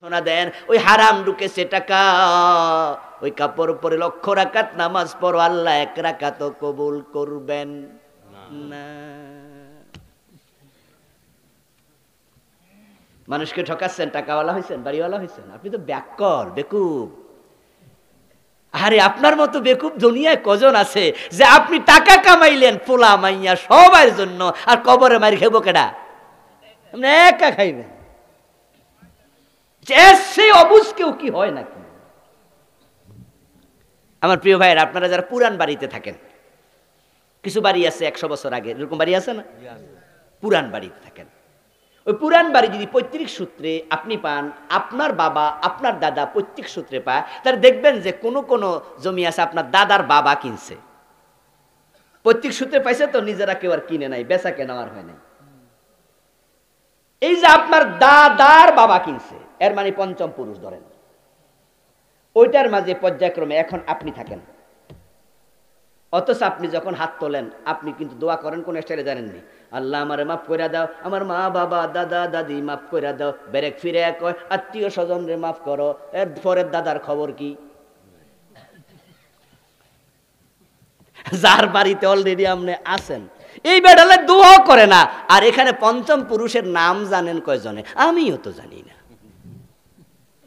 সোনা দেন, ওই হারাম ঢুকেছে টাকা, ওই কাপড় পরে 1,00,000 রাকাত নামাজ পড়ো, আল্লাহ 1 রাকাত কবুল করবেন না। মানুষকে ঠকাচ্ছেন, টাকাওয়ালা হয়েছেন, বাড়িওয়ালা হয়েছেন, আপনি তো ব্যাককল, বেকুব। আরে আপনার মতো বেকুব দুনিয়ায় কজন আছে যে আপনি টাকা কামাইলেন পোলা মাইয়া সবার জন্য, আর কবরে মারি খেবো কেডা? আপনি একা খাইবেন। সে অবুঝ কেউ কি হয় নাকি? আমার প্রিয় ভাইয়ের, আপনারা যারা পুরান বাড়িতে থাকেন, কিছু বাড়ি আছে 100 বছর আগে, এরকম বাড়ি আছে না? পুরান বাড়িতে থাকেন, ওই পুরান বাড়ি যদি পৈতৃক সূত্রে আপনি পান, আপনার বাবা আপনার দাদা পৈতৃক সূত্রে পায়, তাহলে দেখবেন যে কোনো কোনো জমি আছে আপনার দাদার বাবা কিনছে, পৈতৃক সূত্রে পাইছে তো, নিজেরা কেউ আর কিনে নাই, বেচা কেনা আর হয় নাই। এই যে আপনার দাদার বাবা কিনছে, এর মানে পঞ্চম পুরুষ ধরেন, ওইটার মাঝে পর্যায়ক্রমে এখন আপনি থাকেন। অথচ আপনি যখন হাত তোলেন, আপনি কিন্তু দোয়া করেন কোন স্টাইলে জানেননি? আল্লাহ আমারে মাফ করে দাও, আমার মা বাবা দাদা দাদি মাফ করে দাও। বেরেক ফিরে কয় আত্মীয় স্বজন রে মাফ করো। এর পরের দাদার খবর কি? যার বাড়িতে অলরেডি আপনি আছেন, এই বেড়ালে দোয়া করে না। আর এখানে পঞ্চম পুরুষের নাম জানেন কয়জনে? আমিও তো জানি না।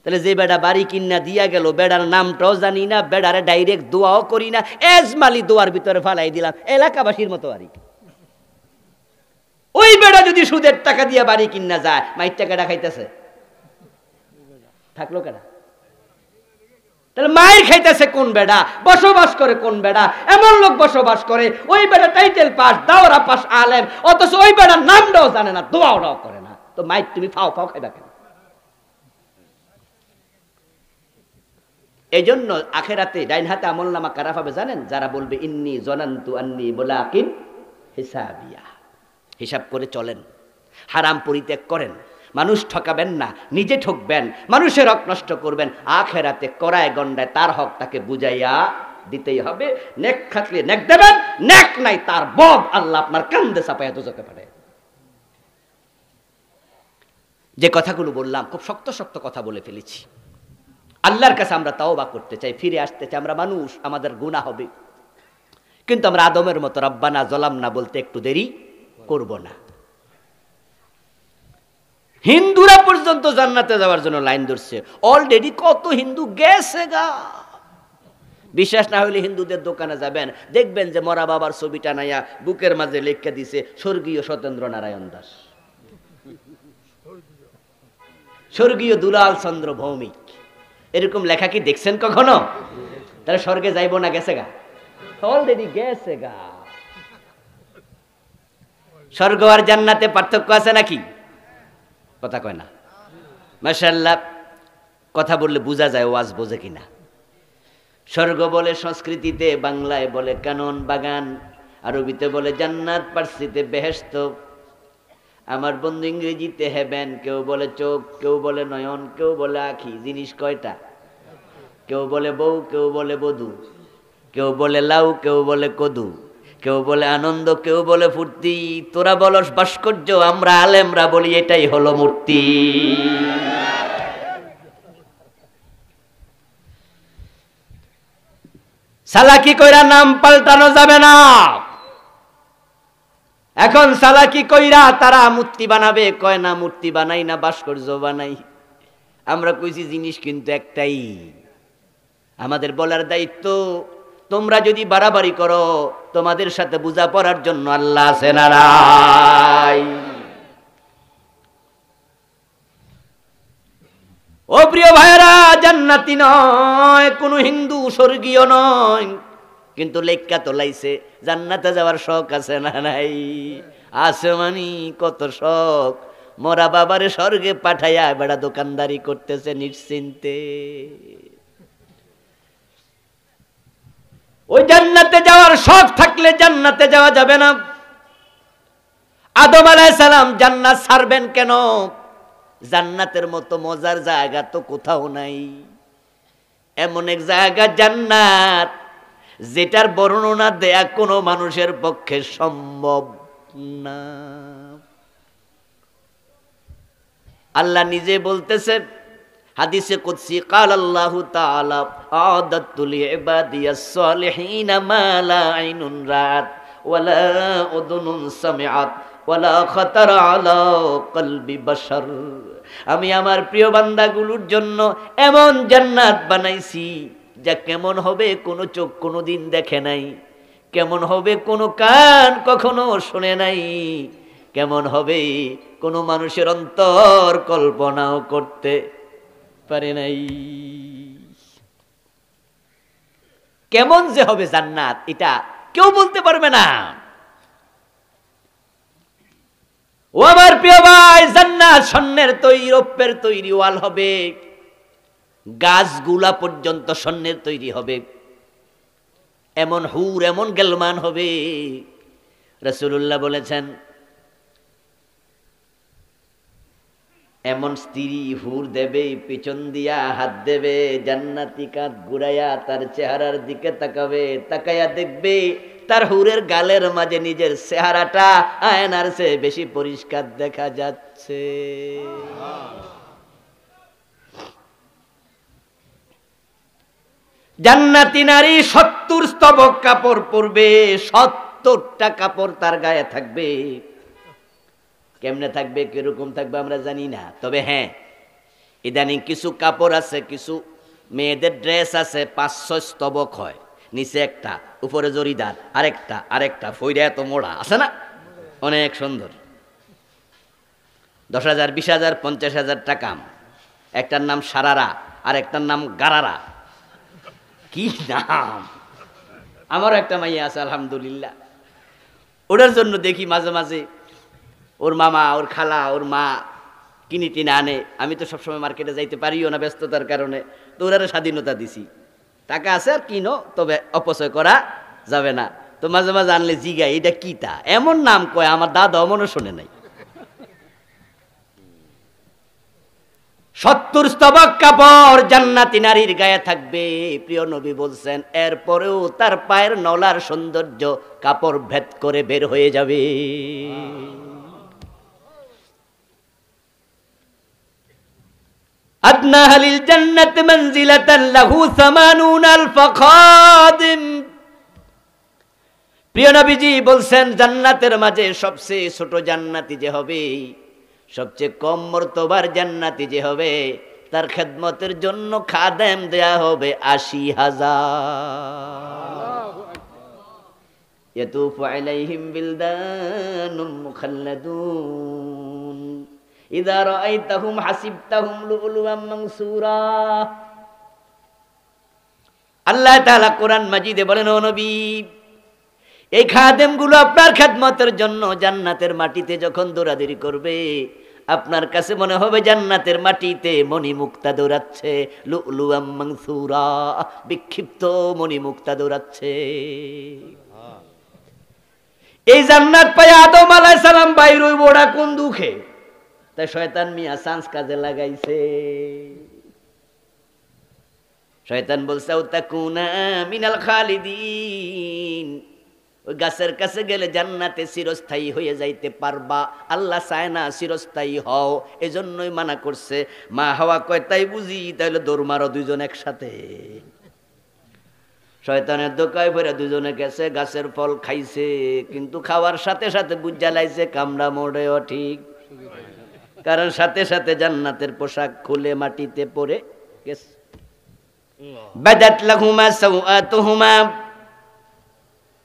তাহলে যে বেড়া বাড়ি কিনা দিয়া গেল, বেড়ার নামটাও জানি না, বেড়ারে ডাইরেক্ট দোয়াও করি না, এজমালি দোয়ার ভিতরে ফালাই দিলাম এলাকাবাসীর মতো বাড়ি। ওই বেড়া যদি সুদের টাকা দিয়া বাড়ি কিনা যায়, মাইর টাকাটা খাইতেছে, থাকলো কেনা? তাহলে মায়ের খাইতেছে কোন বেড়া? বসবাস করে কোন বেড়া? এমন লোক বসবাস করে, ওই বেড়া টাইটেল পাস, দাওরা পাস, আলেম, অথচ ওই বেড়ার নামটাও জানে না, দোয়াও করে না। তো মাইর তুমি ফাও ফাও খাইবা কেন? এই জন্য আখেরাতে ডাইন হাতে আমল নামা কারা পাবে জানেন? যারা বলবে ইন্নি জনান্তু আন্নি মুলাকিন হিসাবিয়া। হিসাব করে চলেন, হারাম পরিত্যাগ করেন, মানুষ ঠকাবেন না, নিজে ঠকবেন, মানুষের হক নষ্ট করবেন, আখেরাতে করায় গন্ডায় তার হক তাকে বুঝাইয়া দিতেই হবে। নেক থাকলে নেক দেবেন, নেক নাই তার বব আল্লাহ আপনার কান্দে চাপাইয়া দোজখে পাঠায়। যে কথাগুলো বললাম খুব শক্ত শক্ত কথা বলে ফেলেছি। আল্লাহর কাছে আমরা তাওবা করতে চাই, ফিরে আসতে চাই। আমরা মানুষ, আমাদের গুনাহ হবে, কিন্তু আমরা আদমের মতো রব্বানা জলামনা বলতে একটু দেরি করব না। হিন্দুরা পর্যন্ত জান্নাতে যাওয়ার জন্য লাইন ধরছে, অলরেডি কত হিন্দু গেছে গা। বিশ্বাস না হইলে হিন্দুদের দোকানে যাবেন, দেখবেন যে মরা বাবার ছবিটা নাইয়া বুকের মাঝে লেখা দিছে স্বর্গীয় সত্যেন্দ্র নারায়ণ দাস, স্বর্গীয় দুলাল চন্দ্র ভৌমিক। এরকম লেখা কি দেখছেন কখনো? তাহলে স্বর্গে যাইব না গেছে গা? অলরেডি গেছে গা। স্বর্গ আর জান্নাতে পার্থক্য আছে নাকি? কথা কয় না। মাশাআল্লাহ, কথা বললে বোঝা যায় ওয়াজ বোঝে কিনা। স্বর্গ বলে সংস্কৃতিতে, বাংলায় বলে কানন বাগান, আরবিতে বলে জান্নাত, পার্সিতে বেহেশত। আমার বন্ধু ইংরেজিতে হেভেন, কেউ বলে চোখ, কেউ বলে নয়ন, কেউ বলে আখি। জিনিস কয়টা? কেউ বলে বউ, কেউ বলে বধূ, কেউ বলে লাউ, কেউ বলে কদু, কেউ বলে আনন্দ, কেউ বলে ফুর্তি। তোরা বলস ভাস্কর্য, আমরা আলেমরা বলি এটাই হলো মূর্তি। সালাকি কইরা নাম পাল্টানো যাবে না। এখন সালাকি কইরা তারা মূর্তি বানাবে, কয় না মূর্তি বানাই না, ভাস্কর্য বানাই। আমরা কইছি জিনিস কিন্তু একটাই। আমাদের বলার দায়িত্ব, তোমরা যদি বাড়াবাড়ি করো, তোমাদের সাথে বুঝা পড়ার জন্য আল্লাহ আছে না নাই? ও প্রিয় ভাইরা, জান্নাতি নয় কোন হিন্দু, স্বর্গীয় নয়, কিন্তু লেখা তো লাইছে জান্নাতে যাওয়ার শখ আছে না নাই? আছে মানি কত শখ। মরা বাবারে স্বর্গে পাঠাইয়া বেড়া দোকানদারি করতেছে নিশ্চিন্তে। ওই জান্নাতে যাওয়ার শখ থাকলে জান্নাতে যাওয়া যাবে না। আদম আলাইহিস সালাম জান্নাত ছাড়বেন কেন? জান্নাতের মতো মজার জায়গা তো কোথাও নাই। এমন এক জায়গা জান্নাত, যেটার বর্ণনা দেয়া কোনো মানুষের পক্ষে সম্ভব না। আল্লাহ নিজে বলতেছে হাদিসে কুদসি قال الله تعالى أعددت لعبادي الصالحين ما لا عين رأت ولا أذن سمعت ولا خطر على قلب بشر। আমি আমার প্রিয় বান্দাগুলোর জন্য এমন জান্নাত বানাইছি যা কেমন হবে কোনো চোখ কোনোদিন দেখে নাই, কেমন হবে কোনো কান কখনো শুনে নাই, কেমন হবে কোনো মানুষের অন্তর কল্পনাও করতে পারে নাই। কেমন যে হবে জান্নাত এটা কেউ বলতে পারবে না। ও আমার প্রিয় ভাই, জান্নাত স্বর্ণের তৈরি, রৌপ্যের তৈরি ওয়াল হবে, গাছগুলা পর্যন্ত স্বর্ণের তৈরি হবে, এমন হুর এমন গেলমান হবে। রাসূলুল্লাহ বলেছেন এমন স্ত্রী হুর দেবে, পিছন দিয়া হাত দেবে, জান্নাতি কাঁধ ঘুরাইয়া তার চেহারার দিকে তাকাবে, তাকাইয়া দেখবে তার হুরের গালের মাঝে নিজের চেহারাটা আয়নার চেয়ে বেশি পরিষ্কার দেখা যাচ্ছে। জান্নাতি নারী 70 স্তবক কাপড় পরবে, 70টা কাপড় তার গায়ে থাকবে। কেমনে থাকবে, কিরকম থাকবে আমরা জানি না, তবে হ্যাঁ ইদানিং কিছু কাপড় আছে, কিছু মেয়েদের ড্রেস আছে 5-6 স্তবক হয়, নিচে একটা, উপরে জরিদার, আরেকটা ফইরা এত মোড়া আছে না, অনেক সুন্দর। 10,000 20,000 50,000 টাকা। একটার নাম সারারা আর একটার নাম গারারা। কি নাম! আমারও একটা মাইয়া আছে আলহামদুলিল্লাহ, ওটার জন্য দেখি মাঝে মাঝে ওর মামা, ওর খালা, ওর মা কিনি টিনে আনে। আমি তো সবসময় মার্কেটে যাইতে পারিও না ব্যস্ততার কারণে, তো ওরা স্বাধীনতা দিছি, টাকা আছে আর কিনো, তবে অপচয় করা যাবে না। তো মাঝে মাঝে আনলে জিগাই এটা কি, তা এমন নাম কয় আমার দাদা অমনও শোনে নাই। 70 স্তবক কাপড় জান্নাতি নারীর গায়ে থাকবে। প্রিয় নবী বলছেন এরপরেও তার পায়ের নলার সৌন্দর্য কাপড় ভেদ করে বের হয়ে যাবে। আদনা হালিল জান্নাত মানজিলাতান লাহু 80,000 খাদিম। প্রিয় নবীজি বলছেন জান্নাতের মাঝে সবচেয়ে ছোট জান্নাতি যে হবে, সবচেয়ে কম মর্তবার জান্নাতি যে হবে, তার খেদমতের জন্য খাদেম দেয়া হবে 80,000। ইয়াতুফু আলাইহিম বিলদানুম মুখাল্লাদুন ইযা রাআইতাহুম হাসিবতাহুম লুলুআম মানসুরা। আল্লাহ তাআলা কোরআন মাজিদে বলেন, ও নবী এই খাদেমগুলো আপনার খেদমতের জন্য জান্নাতের মাটিতে যখন দৌড়াদৌড়ি করবে, আপনার কাছে মনে হবে জান্নাতের মাটিতে মণিমুক্তা দৌড়াচ্ছে, লুলুআম মানসুরা, বিক্ষিপ্ত মণিমুক্তা দৌড়াচ্ছে। এই জান্নাত পায় আদম আলাইহিস সালাম বাইর হইব, ওরা কোন দুঃখে, তাই শয়তান মিয়া চান্স কাজে লাগাইছে। শয়তান বলছে তাকুনা মিনাল খালিদিন, ওই গাছের কাছে গেলে জান্নাতে চিরস্থায়ী হয়ে যাইতে পারবা, আল্লাহ চায় না চিরস্থায়ী হও, এজন্যই মানা করছে। মা হাওয়া কয় তাই বুঝি, তাইলে দৌড় মারো দুইজন একসাথে। শয়তানের দোকায় ভরে দুজনে গেছে, গাছের ফল খাইছে, কিন্তু খাওয়ার সাথে সাথে বুঝা লাইছে কামড়া মোড়েও ঠিক, কারণ সাথে সাথে জান্নাতের পোশাক খুলে মাটিতে পড়ে গেছে। বাদাত লাহুমা সাওআতুহুমা,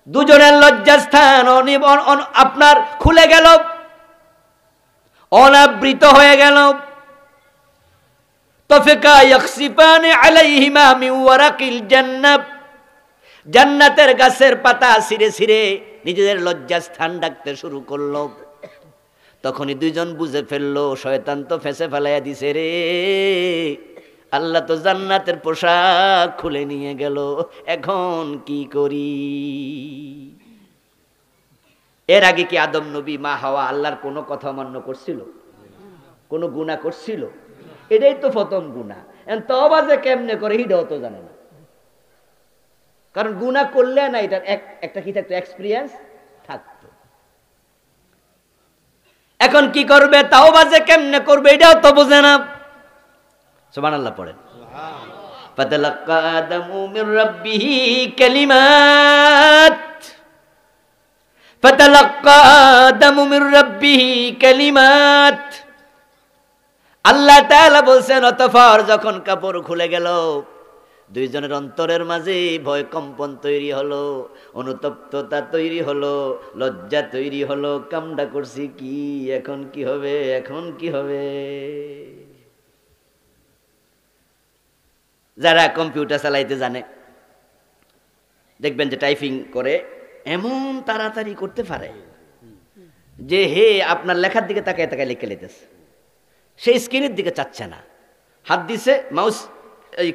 দুজনের লজ্জাস্থান আপনার খুলে গেল, অনাবৃত হয়ে গেল। তাফিকা ইয়াখসিফানি আলাইহিমা মিন ওয়ারাকিল জান্নাত, জান্নাতের গাছের পাতা ছিঁড়ে ছিঁড়ে নিজেদের লজ্জাস্থান ডাকতে শুরু করলো। তখনই দুইজন বুঝে ফেললো শয়তান তো ফেঁসে ফেলাইয়া দিছে রে, আল্লাহ তো জান্নাতের পোশাক খুলে নিয়ে গেল, এখন কি করি। এর আগে কি আদম নবী, মা হাওয়া আল্লাহর কোনো কথা অমান্য করছিল, কোনো গুনাহ করছিল? এটাই তো প্রথম গুনাহ। তওবা যে কেমনে করে এটাও তো জানে না, কারণ গুনাহ করলে না এটার একটা কি থাকতো, এক্সপিরিয়েন্স থাকতো। এখন কি করবে, তওবা যে কেমনে করবে এটাও তো বোঝে না। সুবহানাল্লাহ পড়েন। ফাতালাক্কা আদামু মির রাব্বিহি কালিমাত, ফাতালাক্কা আদামু মির রাব্বিহি কালিমাত। আল্লাহ তাআলা বলছেন অতঃপর যখন কাপড় খুলে গেল, দুইজনের অন্তরের মাঝে ভয় কম্পন তৈরি হলো, অনুতপ্ততা তৈরি হলো, লজ্জা তৈরি হলো। কামটা করছি কি, এখন কি হবে, এখন কি হবে। যারা কম্পিউটার চালাইতে জানে দেখবেন যে টাইপিং করে এমন তাড়াতাড়ি করতে পারে যে হে আপনার লেখার দিকে তাকায় তাকায় লিখে লিখতেছে, সেই স্ক্রিনের দিকে চাচ্ছে না। হাত দিছে মাউস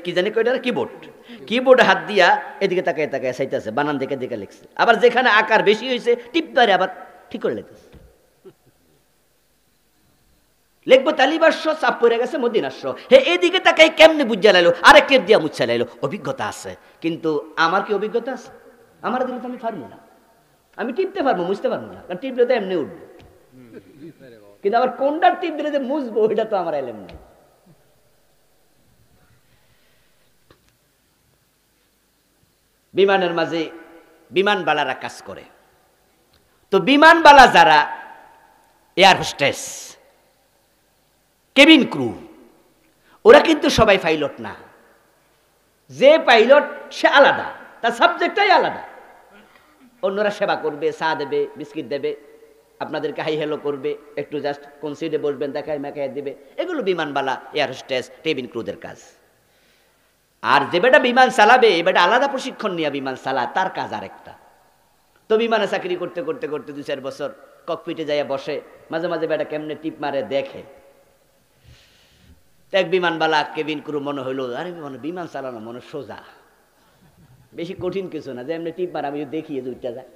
কি জানি কয়টা কিবোর্ডে হাত দিয়া এদিকে তাকায় তাকায় চাইতেছে, বানান দেখে দেখে লিখছে। আবার যেখানে আকার বেশি হয়েছে টিপবারে আবার ঠিক করে লিখতেছে। লিখবো তালিবাস্য, চাপ পড়ে গেছে মদিনাস্য, হে এদিকে তাকাই কেমনে বুঝা লাইলো, আরেক টেপ দিয়া মুচ্ছা লাইলো। অভিজ্ঞতা আছে, কিন্তু আমার কি অভিজ্ঞতা আছে? আমার দিলে তো আমি পারবো না। আমি টিপতে পারবো, মুছতে পারবো না, কারণ টিপলে তো এমনি উঠবো। কিন্তু আবার কোনটার টিপ দিলে যে মুছবো ওইটা তো আমার এলেম নেই। বিমানের মাঝে বিমানবালারা কাজ করে, তো বিমানবালা যারা এয়ার হোস্টেস, কেবিন ক্রু, ওরা কিন্তু সবাই পাইলট না। যে পাইলট সে আলাদা, তার সাবজেক্টটাই আলাদা। অন্যরা সেবা করবে, চা দেবে, বিস্কিট দেবে, আপনাদেরকে হাই হ্যালো করবে, একটু জাস্ট কোন সিটে বসবেন দেখায় মেখায় দিবে। এগুলো বিমানবালা, এয়ার হোস্টেস, কেবিন ক্রুদের কাজ। আর যে বেটা বিমান চালাবে, এ বেটা আলাদা প্রশিক্ষণ নিয়ে বিমান চালা, তার কাজ আরেকটা। তো বিমানে চাকরি করতে করতে করতে 2-4 বছর ককপিটে যাইয়া বসে, মাঝে মাঝে বেটা কেমনে টিপ মারে দেখে। এক বিমানবালা কেবিন ক্রু মনে হইলো, আরে বিমান চালানো মনে সোজা, বেশি কঠিন কিছু না, যে এমনি টিপ মার আমি দেখিয়ে দুইটা যায়।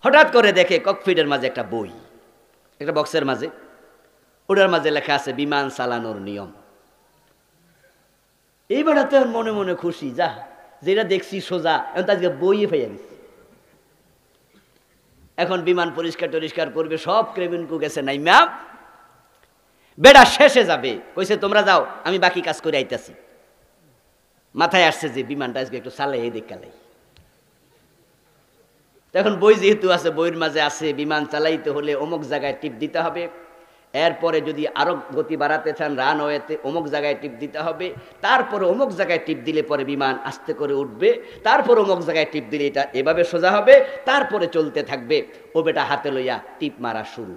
হঠাৎ করে দেখে ককপিটের মাঝে একটা বই, একটা বক্সের মাঝে, ওটার মাঝে লেখা আছে বিমান চালানোর নিয়ম। এইবার তো মনে মনে খুশি, যা যেটা দেখছি সোজা, এখন আজকে বইয়ে পাইয়া গেছি। এখন বিমান পরিষ্কার টরিষ্কার করবে, সব কেবিন ক্রু গেছে নাই ম্যাম, বেড়া শেষে যাবে, কইছে তোমরা যাও, আমি বাকি কাজ করে আইতাছি। মাথায় আসছে যে বিমানটা আজকে একটু চালাই, এই দেখালাই। এখন বই যেহেতু আছে, বইয়ের মাঝে আছে বিমান চালাইতে হলে অমুক জায়গায় টিপ দিতে হবে, এরপরে যদি আরো গতি বাড়াতে চান রানওয়েতে অমুক জায়গায় টিপ দিতে হবে, তারপরে অমুক জায়গায় টিপ দিলে পরে বিমান আস্তে করে উঠবে, তারপর অমুক জায়গায় টিপ দিলে এটা এভাবে সোজা হবে, তারপরে চলতে থাকবে। ও বেটা হাতে লইয়া টিপ মারা শুরু।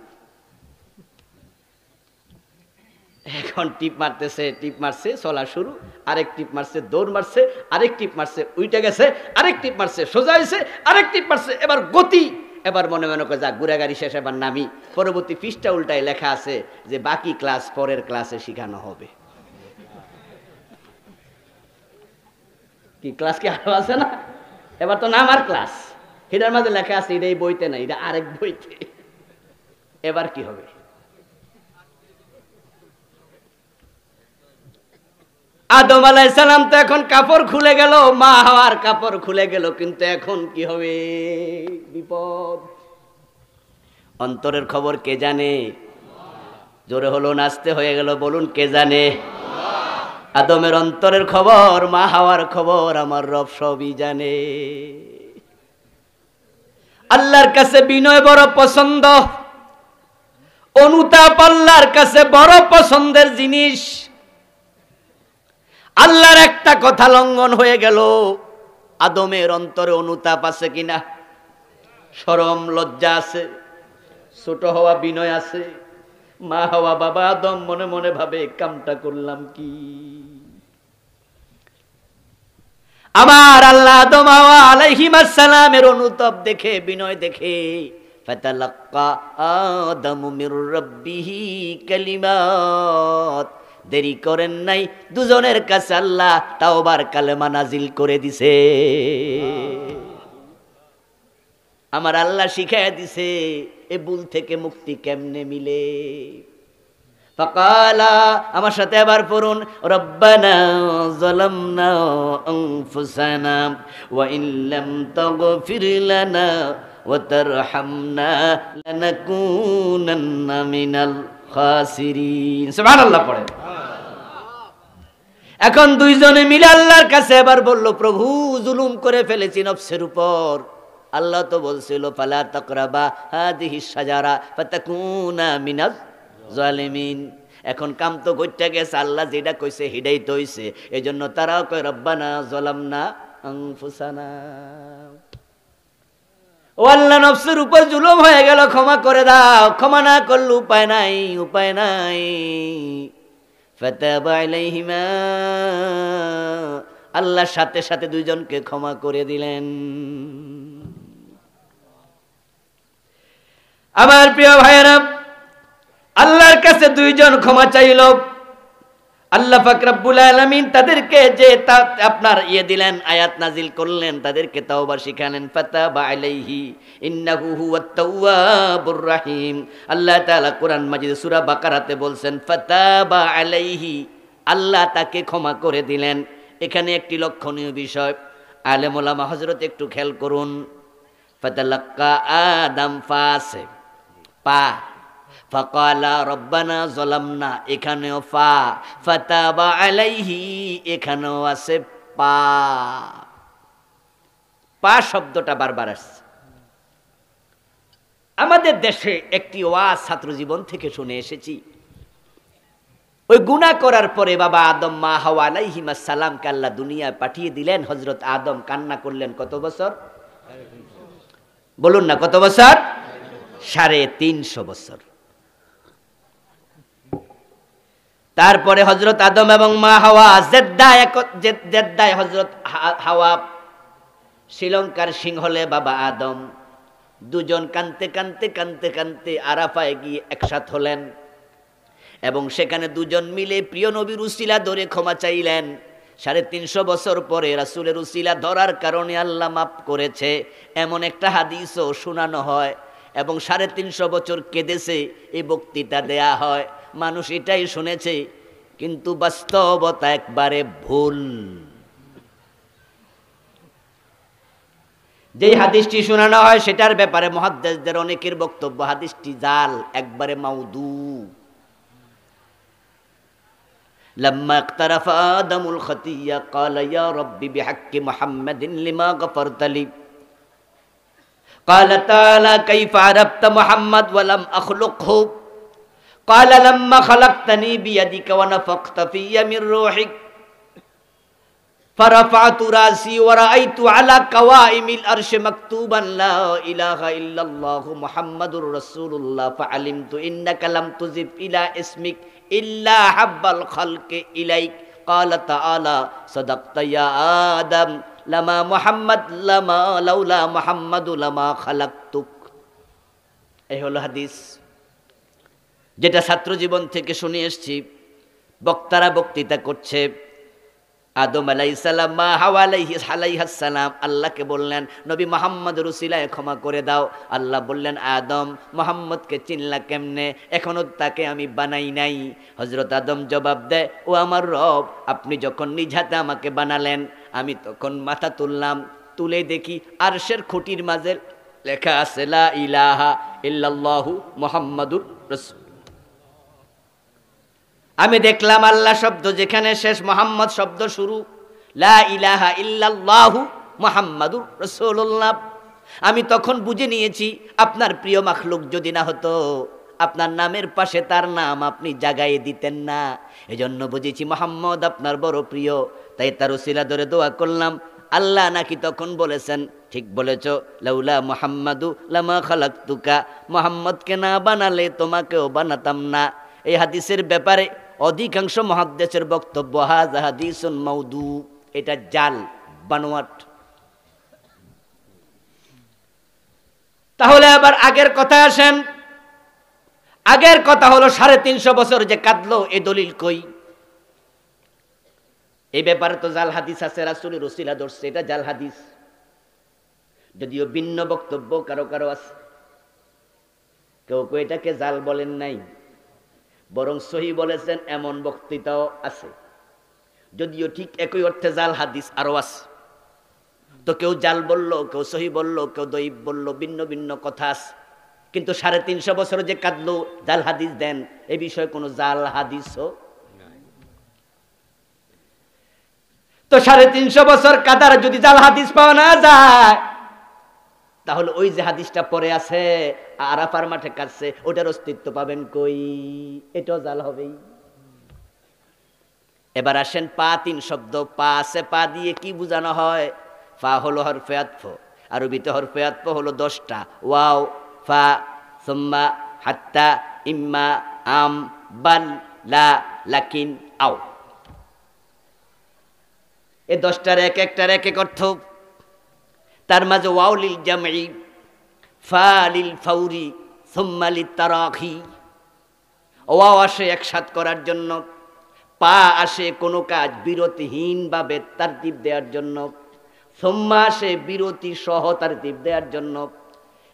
এখন টিপ মারতেছে, টিপ মারছে, চলা শুরু, আরেক টিপ মারছে, দৌড় মারছে, আরেক টিপ মারছে, উইটে গেছে, আরেক টিপ মারছে, সোজা হয়েছে, আরেক টিপ মারছে, এবার গতি। এবার মনে মনে করে যা ঘুরে গাড়ি শেষ, এবার নামি। পরবর্তী পৃষ্ঠা উল্টায় লেখা আছে যে বাকি ক্লাস পরের ক্লাসে শিখানো হবে। কি ক্লাস কি আরো আছে না? এবার তো নামার ক্লাস, এটার মাঝে লেখা আছে এটা এই বইতে না, এটা আরেক বইতে। এবার কি হবে? আদম আলাইহিস সালাম তো এখন কাপড় খুলে গেল, মা হাওয়ার কাপড় খুলে গেল, কিন্তু এখন কি হবে? বিপদ। অন্তরের খবর কে জানে? জোরে হলো নাচতে হয়ে গেল, বলুন কে জানে? আদমের অন্তরের খবর, মা হাওয়ার খবর আমার রব সবই জানে। আল্লাহর কাছে বিনয় বড় পছন্দ, অনুতাপ আল্লাহর কাছে বড় পছন্দের জিনিস। আল্লাহর একটা কথা লঙ্ঘন হয়ে গেল, আদমের অন্তরে অনুতাপ আছে কিনা? শরম লজ্জা আছে, ছোট হওয়া বিনয় আছে। মা হওয়া বাবা আদম মনে মনে ভাবে কামটা করলাম কি? আমার আল্লাহ আদম হাওয়া আলাইহিস সালামের অনুতাপ দেখে, বিনয় দেখে, ফাতালাক্কা আদামু মির রাব্বিহি কালিমাত, দেরি করেন নাই, দুজনের কাছে আল্লাহ তাওবার কালেমা নাজিল করে দিছে। আমার আল্লাহ শিখাইয়া দিছে এ ভুল থেকে মুক্তি কেমনে মিলে। ফাকালা, আমার সাথে আবার পড়ুন, রব্বানা যালামনা আনফুসানা ওয়া ইন লাম তাগফির লানা ওয়া তারহামনা লানাকুনান্না মিনাল খাসিরিন। সুবহানাল্লাহ পড়েন। এখন দুইজনে মিলে আল্লাহর কাছে এবার বলল, প্রভু জুলুম করে ফেলেছি নফসের উপর। আল্লাহ তো বলছিল ফালা তাকরাবা হাদিহি শাজারা ফাতাকুনা মিনাজ জালিমিন। এখন কাম তো গইটা গেছে, আল্লাহ যেটা কইছে হেডাই তো হইছে। এজন্য তারাও কয় রব্বানা যালামনা আনফুসানা, ও আল্লাহ নফসের উপর জুলুম হয়ে গেল, ক্ষমা করে দাও। ক্ষমা না করলে উপায় নাই, উপায় নাই। ফাতাবা আলাইহিমা, আল্লাহর সাথে সাথে দুইজনকে ক্ষমা করে দিলেন। আমার প্রিয় ভাইয়েরা, আল্লাহর কাছে দুইজন ক্ষমা চাইল। আল্লাহ পাক রব্বুল আলামিন তাদেরকে যে আপনার দিলেন, আয়াত নাজিল করলেন, তাদেরকে তাওবা শিখালেন। ফাতাবা আলাইহি ইন্নাহু হুয়াত তাওয়াবুর রহিম। আল্লাহ তাআলা কোরআন মাজিদ সূরা বাকারাতে বলছেন ফাতাবা আলাইহি, আল্লাহ তাকে ক্ষমা করে দিলেন। এখানে একটি লক্ষণীয় বিষয়, আলেম ওলামা হযরত একটু খেয়াল করুন। ফাতালাক্কা আদম ফাসে পা, ফাকালা রব্বানা যালামনা, এখানেও ফা। ফাতাবা আলাইহি, এখানেও আছে পা। পা শব্দটা বারবার আসছে। আমাদের দেশে একটি ওয়াজ ছাত্র জীবন থেকে শুনে এসেছি। ওই গুনাহ করার পরে বাবা আদম মা হাওয়া আলাইহিমাস সালামকে আল্লাহ দুনিয়ায় পাঠিয়ে দিলেন। হযরত আদম কান্না করলেন কত বছর? বলুন না, কত বছর? 350 বছর। তারপরে হযরত আদম এবং মা হাওয়া জেদ্দায় হযরত হাওয়া শ্রীলঙ্কার সিংহলে বাবা আদম দুজন কানতে কানতে কানতে কানতে আরাফায় গিয়ে একসাথ হলেন এবং সেখানে দুজন মিলে প্রিয় নবীর উসিলা ধরে ক্ষমা চাইলেন। 350 বছর পরে রাসূলের উসিলা ধরার কারণে আল্লাহ মাফ করেছে, এমন একটা হাদিসও শোনানো হয় এবং 350 বছর কেঁদেছে এই বক্তৃতা দেয়া হয়। মানুষ এটাই শুনেছে, কিন্তু বাস্তবতা একবারে ভুল। যেই হাদিসটি শোনানো হয় সেটার ব্যাপারে মুহাদ্দিসদের অনেকের বক্তব্য হাদিসটি জাল, একবারে মাউদু। লাম্মা ইকতারাফা আদামুল খাতিয়া ক্বালা ইয়া রাব্বি বিহাক্কি মুহাম্মাদিন লিমা গফারতা লি। ক্বালা তাআলা কাইফা আরাফতা মুহাম্মাদ ওয়া লাম আখলুকহু। ক্বালা লাম্মা খালাকতানি বিয়াদিকা ওয়া নাফাখতা ফিয়া মির রূহিক فرفعت راسي ورأيت على قوائم الأرش مكتوبا لا إله إلا الله محمد رسول الله فعلمت إنك لم تضف إلى اسمك إلا حب الخلق إليك قال تعالى صدقت يا آدم لما محمد لما لولا محمد لما خلقتك। এই হলো হাদিস, যেটা ছাত্র জীবন থেকে শুনে এসেছি। বক্তারা বক্তৃতা করছে, আদম আলাইহিস সালাম মা হাওয়া আলাইহিস সালাম আল্লাহকে বললেন নবী মুহাম্মদের উসিলায় ক্ষমা করে দাও। আল্লাহ বললেন আদম মুহাম্মদকে চিনলা কেমনে, এখনো তাকে আমি বানাই নাই। হযরত আদম জবাব দেয়, ও আমার রব, আপনি যখন নিজ হাতে আমাকে বানালেন আমি তখন মাথা তুললাম, তুলে দেখি আরশের খুঁটির মাঝে লেখা আছে লা ইলাহা ইল্লাল্লাহু মুহাম্মাদুর রাসূল। আমি দেখলাম আল্লাহ শব্দ যেখানে শেষ, মুহাম্মদ শব্দ শুরু, লা ইলাহা ইল্লাল্লাহু মুহাম্মাদুর রাসূলুল্লাহ। আমি তখন বুঝে নিয়েছি আপনার প্রিয় মাখলুক যদি না হতো, আপনার নামের পাশে তার নাম আপনি জাগায় দিতেন না। এজন্য বুঝেছি মুহাম্মদ আপনার বড় প্রিয়, তাই তার উসিলা ধরে দোয়া করলাম। আল্লাহ নাকি তখন বলেছেন, ঠিক বলেছ, লাউলা মুহাম্মাদু লামা খালাকতুকা, মুহাম্মদকে না বানালে তোমাকেও বানাতাম না। এই হাদিসের ব্যাপারে অধিকাংশ মুহাদ্দিসের বক্তব্য হাযা হাদিসুন মাউদু, এটা জাল, বানোয়াট। তাহলে আবার আগের কথা আসেন। আগের কথা হলো 350 বছর যে কাঁদলো, এই দলিল কই? এই ব্যাপারে তো জাল হাদিস আছে, রাসূলের উসিলা ধরছে, এটা জাল হাদিস। যদিও ভিন্ন বক্তব্য কারো কারো আছে, কেউ কেউ এটাকে জাল বলেন নাই, বরং সহি বলেছেন, এমন বক্তৃতাও আছে। যদিও ঠিক একই অর্থে জাল হাদিস আরো আছে। তো কেউ জাল বলল, কেউ সহি বলল, কেউ দঈফ বলল, ভিন্ন ভিন্ন কথা আছে। কিন্তু 350 বছর যে কাঁদলো, জাল হাদিস দেন, এ বিষয়ে কোনো জাল হাদিসও। তো 350 বছর কাদার যদি জাল হাদিস পাওয়া না যায়, তাহলে ওই যে হাদিসটা পরে আছে আরাফার মাঠে কাটছে, ওটার অস্তিত্ব পাবেন কই? এটাও জাল হবেই। এবার আসেন পা 3 শব্দ, পা আছে, পা দিয়ে কি বোঝানো হয়? ফা হলো হরফে আতফ, আরবিতে হরফে আতফ হলো 10টা, ওয়াও, ফা, সুম্মা, হাত্তা, ইম্মা, আম, বাল, লা, লাকিন, আও। এই 10টার এক একটার এক এক অর্থ। তার মাঝে ওয়াও লিল জামঈ, ফা লিল ফাউরি, সুম্মা লিত তারাখি। ওয়াও আসে একসাথ করার জন্য, পা আসে কোনো কাজ বিরতিহীন ভাবে তারতিব দেওয়ার জন্য, সুম্মা আসে বিরতি সহ তারতিব দেওয়ার জন্য।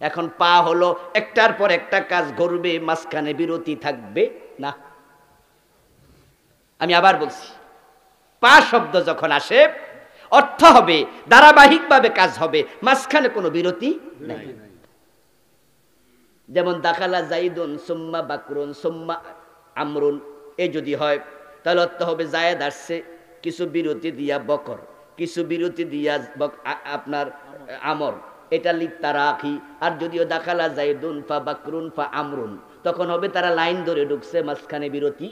এখন পা হলো একটার পর একটা কাজ করবে, মাঝখানে বিরতি থাকবে না। আমি আবার বলছি, পা শব্দ যখন আসে অর্থ হবে ধারাবাহিকভাবে কাজ হবে, মাঝখানে কোনো বিরতি নাই। যেমন দাখালা জাইদুন সুম্মা বাকরুন সুম্মা আমরুন, এ যদি হয় তাহলে অর্থ হবে জায়েদ আসছে, কিছু বিরতি দিয়া বকর, কিছু বিরতি দিয়া আপনার আমর, এটা লিত্তারাখি। আর যদিও দাখালা জাইদুন ফা বাকরুন ফা আমরুন, তখন হবে তারা লাইন ধরে ঢুকছে, মাঝখানে বিরতি।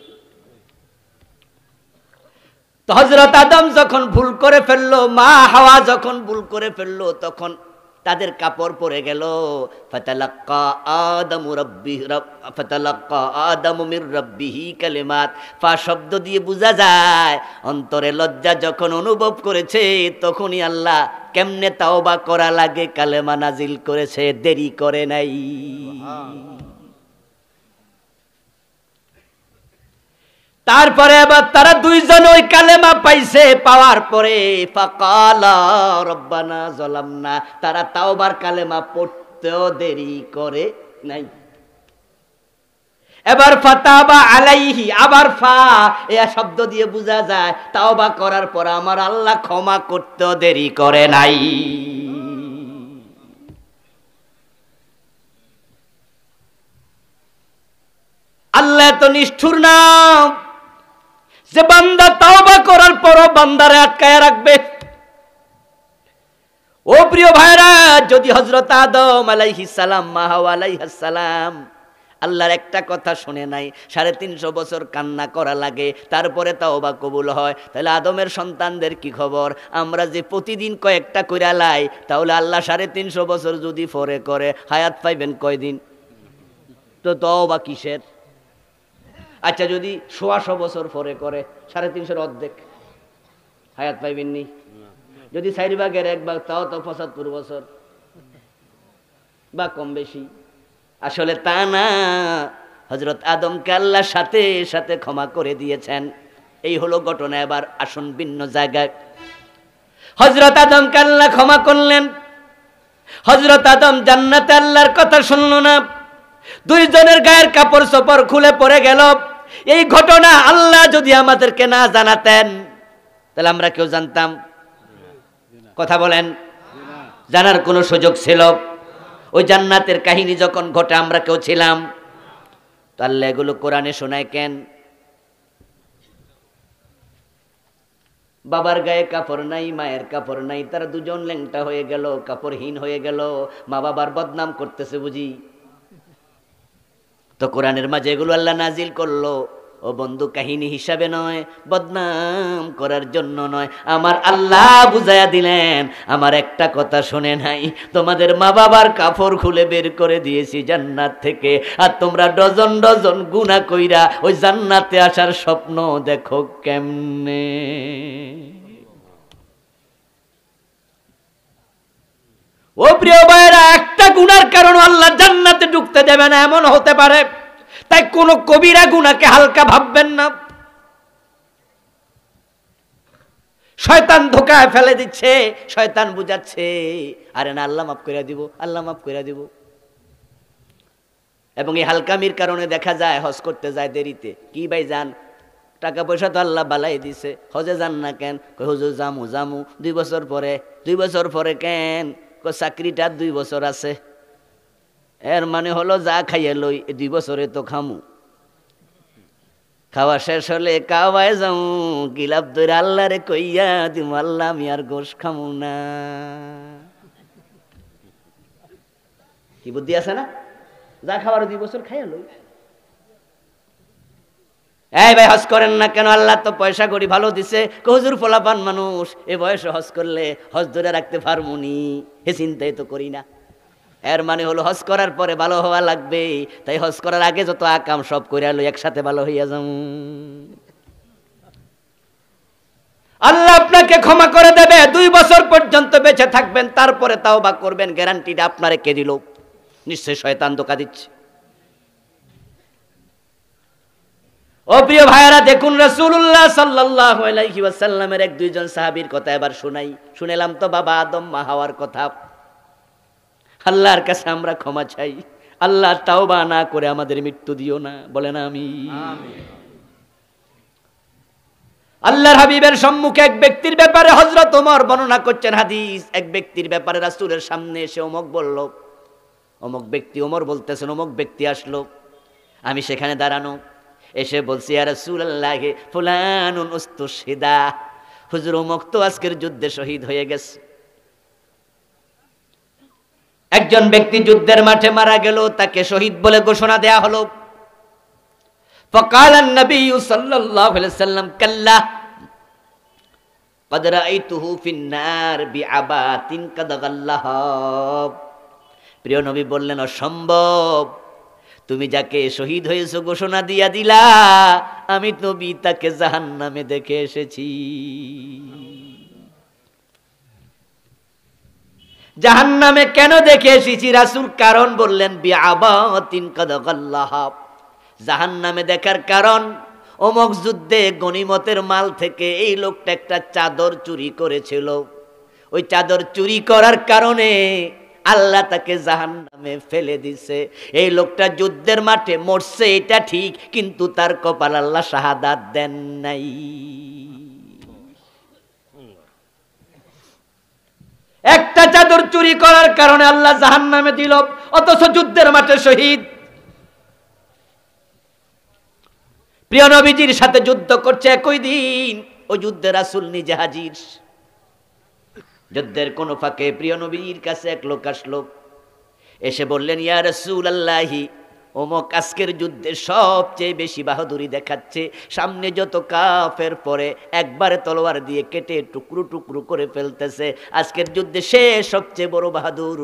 তো হযরত আদম যখন ভুল করে ফেললো, মা হাওয়া যখন ভুল করে ফেললো, তখন তাদের কাপড় পরে গেল। ফাতালাক্কা আদামু মির রাব্বিহি কালিমাত। ফা শব্দ দিয়ে বোঝা যায় অন্তরে লজ্জা যখন অনুভব করেছে, তখনই আল্লাহ কেমনে তাওবা করা লাগে কালেমা নাজিল করেছে, দেরি করে নাই। তারপরে আবার তারা দুইজন ওই কালেমা পাইছে, পাওয়ার পরে ফাকালা রব্বানা যালামনা, তারা তাওবার কালেমা পড়তেও দেরি করে নাই। এবার ফাতাবা আলাইহি, আবার ফা এ শব্দ দিয়ে বোঝা যায় তাওবা করার পর আমার আল্লাহ ক্ষমা করতেও দেরি করে নাই। আল্লাহ তো নিষ্ঠুর না যে বান্দা তাওবা করার পরও বান্দারে আটকায় রাখবে। ও প্রিয় ভাইরা, যদি হযরত আদম আলাইহিস সালাম, মা হাওয়া আলাইহিস সালাম আল্লাহর একটা কথা শুনে নাই, 350 বছর কান্না করা লাগে, তারপরে তাওবা কবুল হয়, তাহলে আদমের সন্তানদের কি খবর? আমরা যে প্রতিদিন কয়েকটা কইরা লাই, তাহলে আল্লাহ 350 বছর যদি পরে করে হায়াত পাইবেন কয়দিন? তো তাওবা কিসের? আচ্ছা, যদি 100 বছর পরে করে 350 অর্ধেক, হায়াত পাইবেননি? যদি 4 ভাগের 1 ভাগ, তাও তো 75 বছর বা কম বেশি। আসলে তা না, হযরত আদমকে আল্লাহ সাথে সাথে ক্ষমা করে দিয়েছেন। এই হলো ঘটনা। এবার আসুন ভিন্ন জায়গায়। হযরত আদমকে আল্লাহ ক্ষমা করলেন। হযরত আদম জান্নাতে আল্লাহর কথা শুনল না, দুইজনের গায়ের কাপড় চোপড় খুলে পড়ে গেল। এই ঘটনা আল্লাহ যদি আমাদেরকে না জানাতেন, তাহলে আমরা কেউ জানতাম? কথা বলেন, জানার কোনো সুযোগ ছিল? ওই জান্নাতের কাহিনী যখন ঘটে আমরা কেউ ছিলাম? তো আল্লাহ এগুলো কোরআনে শোনায় কেন? বাবার গায়ে কাপড় নাই, মায়ের কাপড় নাই, তারা দুজন ল্যাংটা হয়ে গেল, কাপড়হীন হয়ে গেল, মা বাবার বদনাম করতেছে বুঝি। তো কোরআনের মাঝে এগুলো আল্লাহ নাজিল করলো, ও বন্ধু, কাহিনী হিসাবে নয়, বদনাম করার জন্য নয়। আমার আল্লাহ বুঝাইয়া দিলেন, আমার একটা কথা শুনে নাই, তোমাদের মা বাবার কাপড় খুলে বের করে দিয়েছি জান্নাত থেকে, আর তোমরা ডজন ডজন গুনাহ কইরা ওই জান্নাতে আসার স্বপ্ন দেখো কেমনে। ও প্রিয় ভাইরা, একটা গুনার কারণে আল্লাহ জান্নাতে ঢুকতে দেবে না এমন হতে পারে। তাই কোন কবিরা গুনাহকে হালকা ভাববেন না। শয়তান ধোঁকায় ফেলে দিচ্ছে, শয়তান বুঝাচ্ছে, আরে না, আল্লাহ মাফ করে দিব, আল্লাহ মাফ করে দিব। এবং এই হালকামির কারণে দেখা যায় হজ করতে যায় দেরিতে। কি ভাই যান, টাকা পয়সা তো আল্লাহ বালাই দিছে, হজে যান না কেন? হুজুর জামু জামু 2 বছর পরে। 2 বছর পরে কেন? চাকরিটা 2 বছর আছে। এর মানে হলো যা খাইয়ে লই 2 বছরে তো খামু, খাওয়া শেষ হলে কাওয়ায় যাও, গিলাপ ধরে আল্লাহ রে কইয়া দিম আল্লাহ আমি আর গোশ খামু না। কি বুদ্ধি আছে না? যা খাবার 2 বছর খাইয়া লই। এই ভাই হজ করেন না কেন? আল্লাহ তো পয়সা করি ভালো দিছে। হুজুর পোলাপান মানুষ, এ বয়সে হজ করলে হজ ধরে রাখতে পারমুনি, হে চিন্তাই তো করি না। এর মানে হলো হজ করার পরে ভালো হওয়া লাগবে, তাই হজ করার আগে যত আকাম সব কইরা লই, একসাথে ভালো হইয়া যাও। আল্লাহ আপনাকে ক্ষমা করে দেবে। 2 বছর পর্যন্ত বেঁচে থাকবেন, তারপরে তাওবা করবেন, গ্যারান্টিটা আপনারে কে দিল? নিশ্চয় শয়তান ধোঁকা দিচ্ছে। ও প্রিয় ভাইয়েরা, দেখুন রাসূলুল্লাহ সাল্লাল্লাহু আলাইহি ওয়াসাল্লামের 1-2 জন সাহাবীর কথা এবার শুনেলাম তো বাবা আদম মা হাওয়ার কথা। আল্লাহর কাছে আমরা ক্ষমা চাই, আল্লাহ তাওবা না করে আমাদের মৃত্যু দিও না, বলেন আমিন। আল্লাহর হাবিবের সম্মুখে এক ব্যক্তির ব্যাপারে হযরত ওমর বর্ণনা করছেন হাদিস। এক ব্যক্তির ব্যাপারে রাসূলের সামনে এসে অমুক বলল, অমুক ব্যক্তি, ওমর বলতেছেন অমুক ব্যক্তি আসলো, আমি সেখানে দাঁড়ানো, এসে বলছি ইয়া রাসূলুল্লাহ ফুলানুন উস্তুশহিদা, হুজুর অমুক তো আজকের যুদ্ধে শহীদ হয়ে গেছে। একজন ব্যক্তি যুদ্ধের মাঠে মারা গেল, তাকে শহীদ বলে ঘোষণা দেয়া হলো। فقال النبي صلى الله عليه وسلم كلا قد رأيته في النار بعبات قد غلها। প্রিয় নবী বললেন অসম্ভব, তুমি যাকে শহীদ হয়েছো ঘোষণা দিয়া দিলা, আমি নবী তাকে জাহান্নামে দেখে এসেছি। জাহান্নামে কেন দেখে এসেছি রাসূল? কারণ বললেন বিআবাতিন কাদ গাল্লাহা। জাহান্নামে দেখার কারণ, অমুক যুদ্ধে গনিমতের মাল থেকে এই লোকটা একটা চাদর চুরি করেছিল। ওই চাদর চুরি করার কারণে আল্লাহ তাকে জাহান্নামে ফেলে দিছে। এই লোকটা যুদ্ধের মাঠে মরছে এটা ঠিক, কিন্তু তার কপাল আল্লাহ শাহাদাত দেন নাই। একটা চাদর চুরি করার কারণে আল্লাহ জাহান্নামে দিল, অথচ যুদ্ধের মাঠে শহীদ। প্রিয় নবীজির সাথে যুদ্ধ করছে একই দিন, ওই যুদ্ধে রাসূল নিজে হাজির। যুদ্ধের কোন ফাঁকে প্রিয় নবীর কাছে এক লোক আসলো, এসে বললেন ইয়া রাসূলুল্লাহি অমুক আজকের যুদ্ধে সবচেয়ে বেশি বাহাদুরি দেখাচ্ছে, সামনে যত কাফের পরে একবারে তলোয়ার দিয়ে কেটে টুকরো টুকরো করে ফেলতেছে, আজকের যুদ্ধে সে সবচেয়ে বড় বাহাদুর।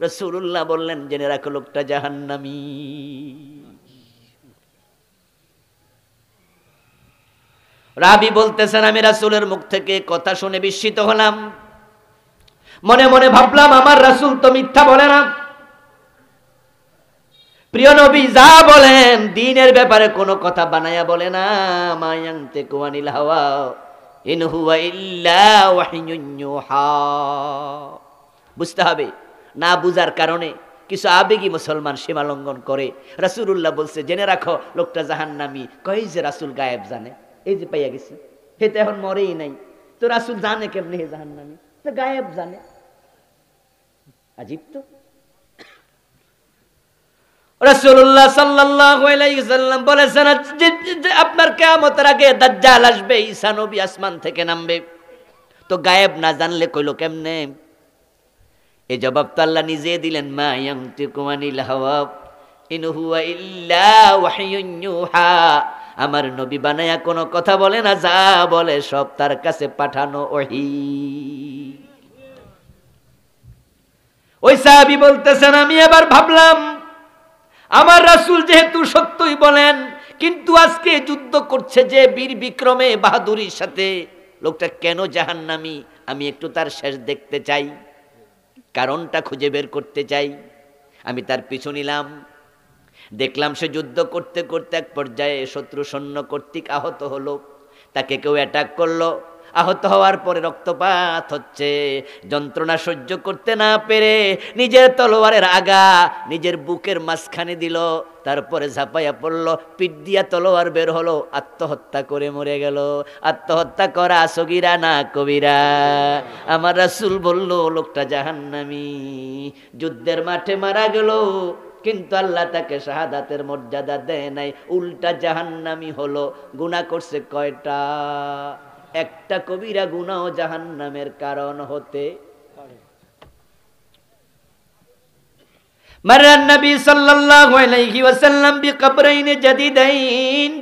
রাসূলুল্লাহ বললেন জেনে রাখো লোকটা জাহান্নামী। রাবি বলতেছেন আমি রাসূলের মুখ থেকে কথা শুনে বিস্মিত হলাম, মনে মনে ভাবলাম আমার রাসূল তো মিথ্যা বলে না। প্রিয় নবী যা বলেন দ্বীনের ব্যাপারে কোনো কথা বানায়া বলে না। মা ইয়ানতিকু আনিল হাওয়া ইন হুয়া ইল্লা ওয়াহয়ুন ইউহা। বুঝতে হবে, না বুঝার কারণে কিছু আবেগী মুসলমান সীমা লঙ্ঘন করে। রাসূলুল্লাহ বলছে জেনে রাখো লোকটা জাহান্নামী। কই যে রাসূল গায়েব জানে, এই যে পাইয়া গেছে, হে তো এখন মরেই নাই, তো রাসূল জানে কেমনে হে জাহান্নামী? তো গায়েব জানে, আজীব তো। রাসূলুল্লাহ সাল্লাল্লাহু আলাইহি ওয়াসাল্লাম বলেছেন আপনার কিয়ামতের আগে দাজ্জাল আসবে, ঈসা নবী আসমান থেকে নামবে, তো গায়েব না জানলে কইলো কেমনে? এই জবাব তো আল্লাহ নিজে দিলেন, মা ইয়ানতিকু আনিল হাওয়া ইন হুয়া ইল্লা ওয়াহয়ুন ইউহা। আমার নবী বানায়া কোনো কথা বলে না, যা বলে সব তার কাছে পাঠানো ওহী। ওই সাহাবী বলতেছেন আমি এবার ভাবলাম আমার রাসূল যেহেতু সত্যই বলেন, কিন্তু আজকে যুদ্ধ করছে যে বীর বিক্রমে বাহাদুরির সাথে, লোকটা কেন জাহান্নামী? আমি একটু তার শেষ দেখতে চাই, কারণটা খুঁজে বের করতে চাই। আমি তার পিছু নিলাম, দেখলাম সে যুদ্ধ করতে করতে এক পর্যায়ে শত্রু সৈন্য কর্তৃক আহত হলো, তাকে কেউ অ্যাটাক করলো, আহত হওয়ার পরে রক্তপাত হচ্ছে, যন্ত্রণা সহ্য করতে না পেরে নিজের তলোয়ারের আগা নিজের বুকের মাঝখানে দিল, তারপরে ঝাঁপাইয়া পড়লো, পিঠ দিয়া তলোয়ার বের হলো, আত্মহত্যা করে মরে গেল। আত্মহত্যা করা সগীরা না কবিরা? আমার রাসূল বলল লোকটা জাহান্নামী, যুদ্ধের মাঠে মারা গেল, কিন্তু আল্লাহ তাকে শাহাদাতের মর্যাদা দেয় নাই, উল্টা জাহান্নামী হলো। গুনাহ করছে কয়টা? একটা কবিরা গুনাহ জাহান্নামের কারণ হতে পারে। মাররান নবী সাল্লাল্লাহু আলাইহি ওয়াসাল্লাম বিকবরাইন জাদিদাইন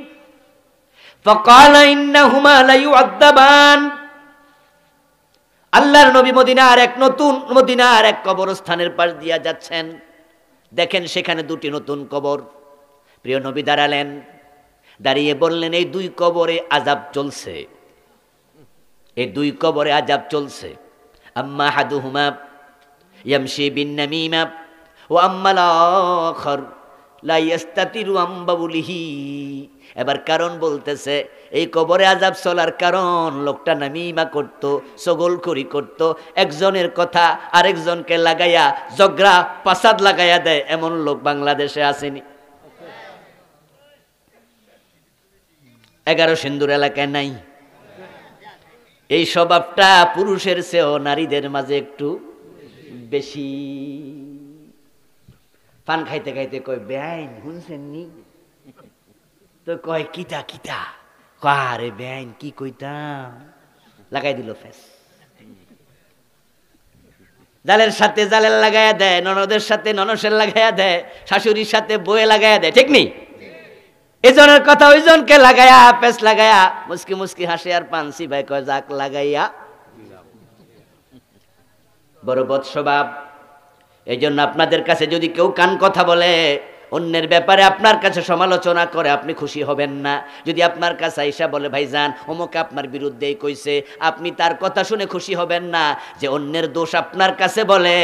ফাকালা ইন্নাহুমা লা ইউআযাবান। আল্লাহর নবী মদিনার এক কবরস্থানের পাশ দিয়া যাচ্ছেন, দেখেন সেখানে দুটি নতুন কবর। প্রিয় নবী দাঁড়ালেন, দাঁড়িয়ে বললেন, এই দুই কবরে আযাব চলছে, এই দুই কবরে আযাব চলছে। আম্মা হাদুহুমা ইয়ামশি বিন নামিমা ওয়া আম্মাল আখার লা ইস্তাতিরু আম বাউলিহি। এবার কারণ বলতেছে, এই কবরে আযাব চলার কারণ লোকটা নামিমা করত, চগলখড়ি করত, একজনের কথা আরেকজনকে লাগাইয়া ঝগড়া পাসাদ লাগাইয়া দেয়, এমন লোক বাংলাদেশে আসেনি? 11 সিন্দুর এলাকায় নাই? এই স্বভাবটা পুরুষের চেয়েও নারীদের মাঝে একটু বেশি। পান খাইতে খাইতে কয়, বেআইন শুনছেন নি? তো কয়, কিতা কিতা? আরে বেআইন কি কইতাম, লাগাই দিল ফেস। জালের সাথে জালের লাগাইয়া দেয়, ননদের সাথে ননসের লাগাইয়া দেয়, শাশুড়ির সাথে বয়ে লাগাইয়া দেয়, ঠিক নেই? এজনের কথা ওইজনকে লাগাইয়া পেস লাগাইয়া মুস্কি মুস্কি হাসে আর পানসি ভাই কয়, যাক লাগাইয়া। বড় বদ স্বভাব। এই জন্য আপনাদের কাছে যদি কেউ কান কথা বলে, অন্যের ব্যাপারে আপনার কাছে সমালোচনা করে, আপনি খুশি হবেন না। যদি আপনার কাছে আইসা বলে, ভাইজান অমুকে আপনার বিরুদ্ধেই কইছে, আপনি তার কথা শুনে খুশি হবেন না। যে অন্যের দোষ আপনার কাছে বলে,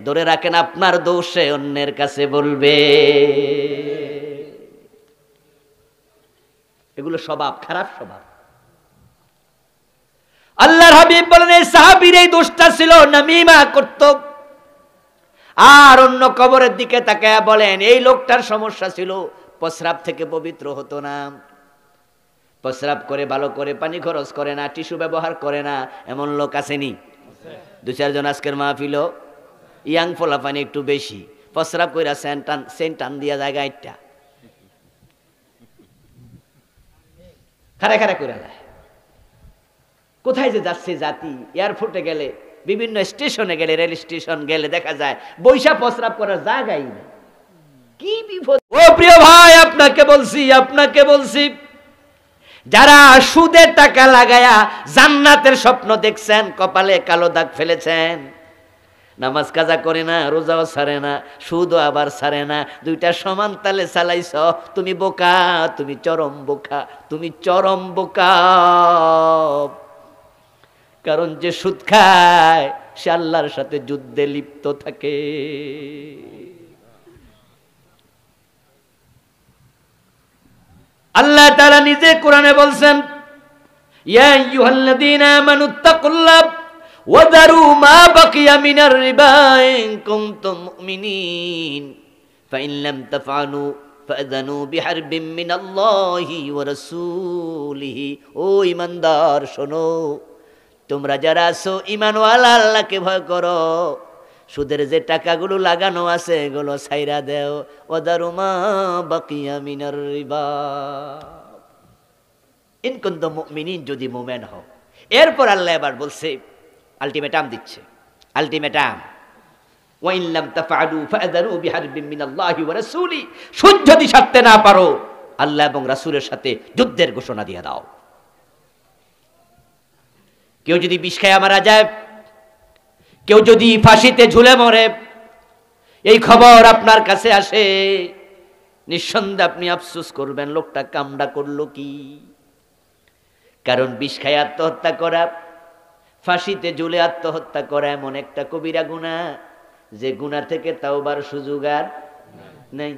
ধরে রাখেন আপনার দোষ সে অন্যের কাছে বলবে। এগুলো স্বভাব, খারাপ স্বভাব। আল্লাহর হাবিব বলেন, এই সাহাবীর এই দোষটা ছিল, নামিমা করত। আর অন্য কবরের দিকে তাকায়া বলেন, এই লোকটার সমস্যা ছিল প্রস্রাব থেকে পবিত্র হতো না, প্রস্রাব করে ভালো করে পানি খরচ করে না, টিস্যু ব্যবহার করে না, এমন লোক আসেনি? 2-4 জন আজকের মাহফিল ইয়াং ফোলা পানি একটু বেশি, প্রস্রাব কইরা সেন্ট টান দিয়া জায়গা একটা খারা খারা করে দেয়। কোথায় যে যাচ্ছে জাতি, এয়ারপোর্টে গেলে, বিভিন্ন স্টেশনে গেলে, রেল স্টেশন গেলে দেখা যায় বৈশা প্রস্রাব করার জায়গাই নেই। কি বিপদ! ও প্রিয় ভাই, আপনাকে বলছি, যারা সুদে টাকা লাগায়া জান্নাতের স্বপ্ন দেখছেন, কপালে কালো দাগ ফেলেছেন, নামাজ কাজা করে না, রোজাও ছাড়ে না, সুদও আবার ছাড়ে না, দুইটা সমান তালে চালাইছ, তুমি বোকা, তুমি চরম বোকা, তুমি চরম বোকা। কারণ যে সুদ খায় সে আল্লাহর সাথে যুদ্ধে লিপ্ত থাকে। আল্লাহ তাআলা নিজে কোরআনে বলছেন, ইয়া আইয়ুহাল্লাযীনা আমানুত্তাকুল্লাহ ওয়া যারু মা বাকিয়া মিনার রিবা ইন কুনতুম মুমিনিন ফাইন লাম তাফআলু ফাযানু বিহারবিন মিনাল্লাহি ওয়া রাসূলিহি। ও ঈমানদার শোনো, তোমরা যারা আছো ঈমানওয়ালা, আল্লাহকে ভয় করো, সুদের যে টাকাগুলো লাগানো আছে এগুলো ছাইরা দেও। ওয়াদারু মা বাকিয়া মিনার রিবা ইন কুনতুম মুমিনিন, যদি মুমিন হও। এরপর আল্লাহ এবার বলছে, আলটিমেটাম দিচ্ছে, আলটিমেটাম, ওয়া ইন লাম তাফআলু ফাযানু বিহারবিন মিনাল্লাহি ওয়া রাসূলি। সুদ যদি ছাড়তে না পারো, আল্লাহ এবং রাসূলের সাথে যুদ্ধের ঘোষণা দিয়ে দাও। কেউ যদি বিষ খায়া মারা যায়, কেউ যদি ফাঁসিতে ঝুলে মরে, এই খবর আপনার কাছে আসে, নিঃসন্দেহে আপনি আফসোস করবেন, লোকটা কামডা করলো কি। কারণ বিষ খায় আত্মহত্যা করা, ফাঁসিতে ঝুলে আত্মহত্যা করা এমন একটা কবিরা গুনাহ, যে গুনাহ থেকে তাওবার সুযোগ আর নাই।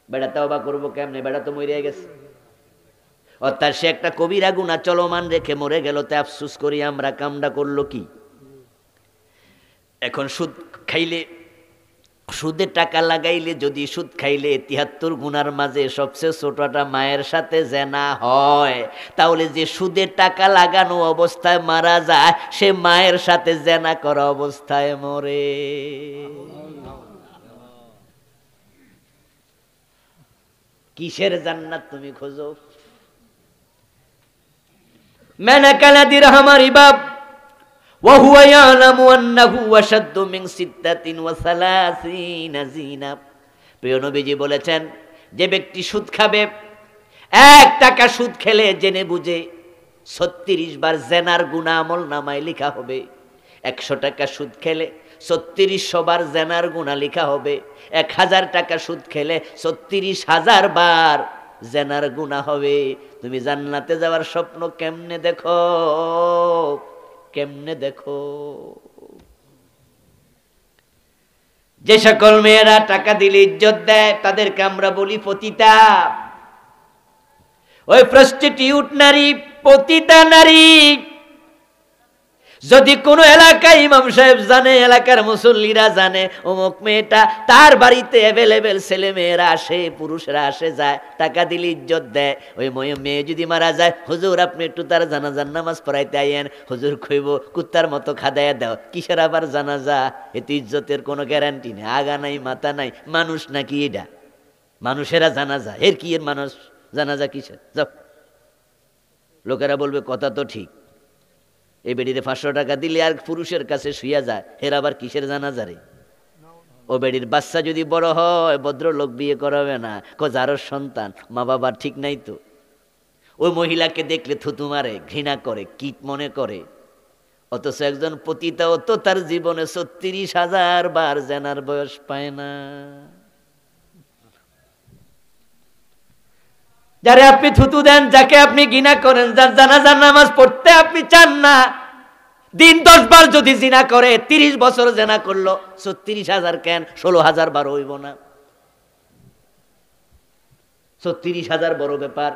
বেটা তাওবা করবো কেমনে, বেটা তো মরে গেছে। অর্থাৎ সে একটা কবিরা গুনাহ চলমান রেখে মরে গেল, তে আফসোস করি আমরা, কামডা করলো কি। এখন সুদ খাইলে, সুদের টাকা লাগাইলে, যদি সুদ খাইলে 73 গুনার মাঝে সবচেয়ে ছোটটা মায়ের সাথে জেনা হয়, তাহলে যে সুদের টাকা লাগানো অবস্থায় মারা যায়, সে মায়ের সাথে জেনা করা অবস্থায় মরে। কিসের জান্নাত তুমি খোঁজো? মানাকালা দিরহামারি বাব ওয়া হুয়া ইয়ালামু আন্নাহু আশাদ্দু মিন সিত্তাতিন ওয়া সালাসিনা জিনা। প্রিয় নবীজি বলেছেন, যে ব্যক্তি সুদ খাবে, 1 টাকা সুদ খেলে জেনে বুঝে 36 বার জেনার গুনাহ আমল নামায় লেখা হবে। 100 টাকা সুদ খেলে 3600 বার জেনার গুনাহ লেখা হবে। 1000 টাকা সুদ খেলে 36,000 বার জেনার গুনাহ হবে। তুমি জান্নাতে যাওয়ার স্বপ্ন কেমনে দেখো, কেমনে দেখো? যে সকল মেয়েরা টাকা দিলে ইজ্জত দেয় তাদেরকে আমরা বলি পতিতা। ওই প্রস্টিটিউট নারী, পতিতা নারী। যদি কোনো এলাকায় ইমাম সাহেব জানে, এলাকার মুসল্লিরা জানে অমুক মেয়েটা, তার বাড়িতে অ্যাভেলেবেল ছেলে মেয়েরা আসে, পুরুষরা আসে যায়, টাকা দিলে ইজ্জত দেয়। ওই মেয়ে যদি মারা যায়, হুজুর আপনি একটু তার জানাজার নামাজ পড়াইতে আইয়েন। হুজুর কইব কুত্তার মতো খাদাইয়া দাও, কিসের আবার জানাজা? এতে ইজ্জতের কোনো গ্যারান্টি নেই, আগা নাই মাথা নাই। মানুষ নাকি এটা? মানুষেরা জানাজা, এর কি এর মানুষ জানাজা কিসের? যাও, লোকেরা বলবে কথা তো ঠিক। এই বেডিতে 500 টাকা দিলে আর পুরুষের কাছে শুইয়া যায়, এর আবার কিসের জানাজা রে? ও বেডির বাচ্চা যদি বড় হয়, ভদ্রলোক বিয়ে করাবে না, যারও সন্তান, মা বাবার ঠিক নাই তো। ওই মহিলাকে দেখলে থুতু মারে, ঘৃণা করে, কীট মনে করে। অথচ একজন পতিতাও তো তার জীবনে 36,000 বার জেনার বয়স পায় না। যারে আপনি থুতু দেন, যাকে আপনি ঘৃণা করেন, যার জানাজার নামাজ পড়তে আপনি চান না, দিন 10 বার যদি জিনা করে, 30 বছর জিনা করলো, 36,000 কেন 16,000 বার হইব না? 36,000 বড় ব্যাপার।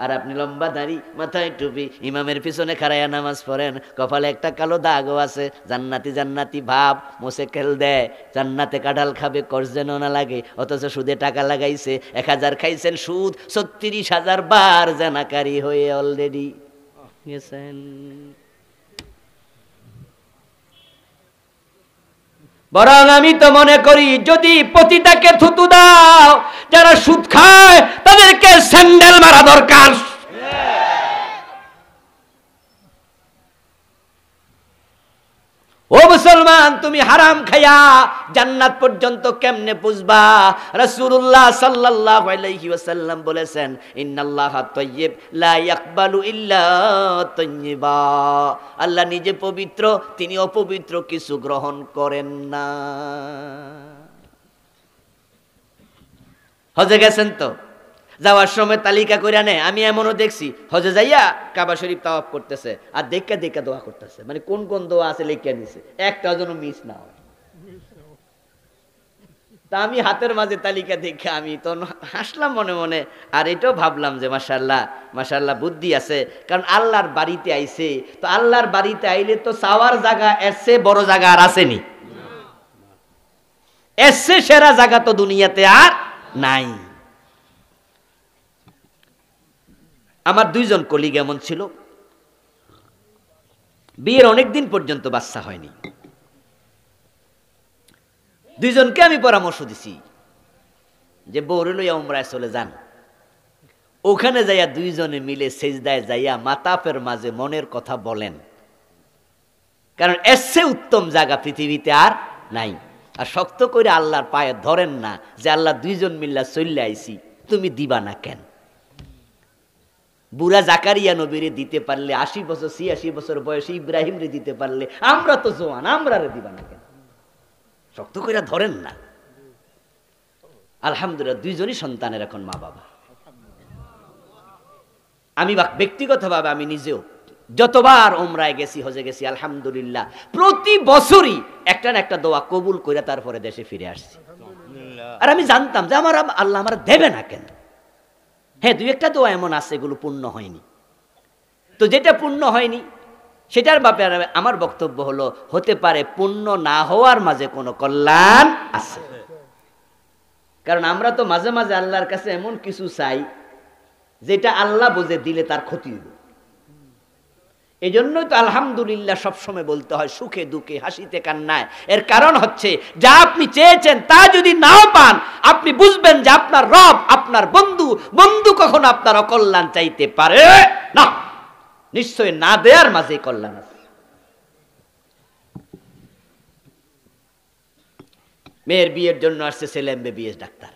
আর আপনি লম্বা দাড়ি, মাথায় টুপি, ইমামের পিছনে খাড়াইয়া নামাজ পড়েন, কপালে একটা কালো দাগও আছে, জান্নাতি জান্নাতি ভাব মোছে খেল দেয়, জান্নাতে কাঁঠাল খাবে কষ্ট যেন না লাগে, অথচ সুদে টাকা লাগাইছে, 1000 খাইছেন সুদ, 36,000 বার জানাকারী হয়ে অলরেডি গেছেন। বরং আমি তো মনে করি, যদি পতিতাকে থুতু দাও, যারা সুদ খায় তাদেরকে স্যান্ডেল মারা দরকার। ও মুসলমান, তুমি হারাম খায়া জান্নাত পর্যন্ত কেমনে পুষবা? রাসূলুল্লাহ সাল্লাল্লাহু আলাইহি ওয়াসাল্লাম বলেছেন, ইন্নাল্লাহা তাইয়্যিব লা ইয়াকবালু ইল্লা তাইয়্যিবা। আল্লাহ নিজে পবিত্র, তিনি অপবিত্র কিছু গ্রহণ করেন না। হজে গেছেন তো, যাওয়ার সময় তালিকা করে নেয়। আমি এমনও দেখছি, হজে যাইয়া কাবা শরীফ তাওয়াফ করতেছে আর দেখা দেখা দোয়া করতেছে, মানে কোন কোন দোয়া আছে লিখে নিছে, একটা যেন মিস না হয়। তা আমি হাতের মাঝে তালিকা দেখে আমি তো হাসলাম মনে মনে, আর এটাও ভাবলাম যে মাশাআল্লাহ মাশাআল্লাহ বুদ্ধি আছে। কারণ আল্লাহর বাড়িতে আইছে, তো আল্লাহর বাড়িতে আইলে তো চাওয়ার জায়গা এসে বড় জায়গা আর আসেনি, এসে সেরা জায়গা তো দুনিয়াতে আর নাই। আমার 2 জন কলিগ এমন ছিল, বিয়ের অনেক দিন পর্যন্ত বাচ্চা হয়নি। 2 জনকে আমি পরামর্শ দিছি যে বউরে লইয়া উমরায় চলে যান। ওখানে যাইয়া 2 জনে মিলে সেজদায় যাইয়া মাতাফের মাঝে মনের কথা বলেন, কারণ এসে উত্তম জায়গা পৃথিবীতে আর নাই। আর শক্ত করে আল্লাহর পায়ে ধরেন না যে আল্লাহ 2 জন মিল্লা চলে আইছি, তুমি দিবা না কেন? বুড়া জাকারিয়া নবীরে দিতে পারলে, 80 বছর 86 বছর বয়সে ইব্রাহিম রে দিতে পারলে, আমরা তো জোয়ান, আমরা রে দিবা না কেন? শক্ত করে ধরেন না। আলহামদুলিল্লাহ 2 জনই সন্তানের এখন মা বাবা। আমি ব্যক্তিগতভাবে আমি নিজেও যতবার উমরায় গেছি, হজে গেছি, আলহামদুলিল্লাহ প্রতি বছরই একটা না একটা দোয়া কবুল করে তারপরে দেশে ফিরে আসছি। আর আমি জানতাম যে আমার আল্লাহ আমার দেবে না কেন। হ্যাঁ, 2-1টা দোয়া এমন আছে এগুলো পূর্ণ হয়নি। তো যেটা পূর্ণ হয়নি সেটার ব্যাপারে আমার বক্তব্য হলো, হতে পারে পূর্ণ না হওয়ার মাঝে কোনো কল্যাণ আছে। কারণ আমরা তো মাঝে মাঝে আল্লাহর কাছে এমন কিছু চাই যেটা আল্লাহ বুঝে দিলে তার ক্ষতি হইব। এই জন্যই তো আলহামদুলিল্লাহ সবসময় বলতে হয়, সুখে দুঃখে হাসিতে কান্নায়। এর কারণ হচ্ছে যা আপনি চেয়েছেন তা যদি নাও পান, আপনি বুঝবেন যে আপনার রব আপনার বন্ধু, বন্ধু কখনো আপনার অকল্যাণ চাইতে পারে না। নিশ্চয় না দেয়ার মাঝে কল্যাণ আছে। মেয়ের বিয়ের জন্য আসছে ছেলে এমবিবিএস ডাক্তার,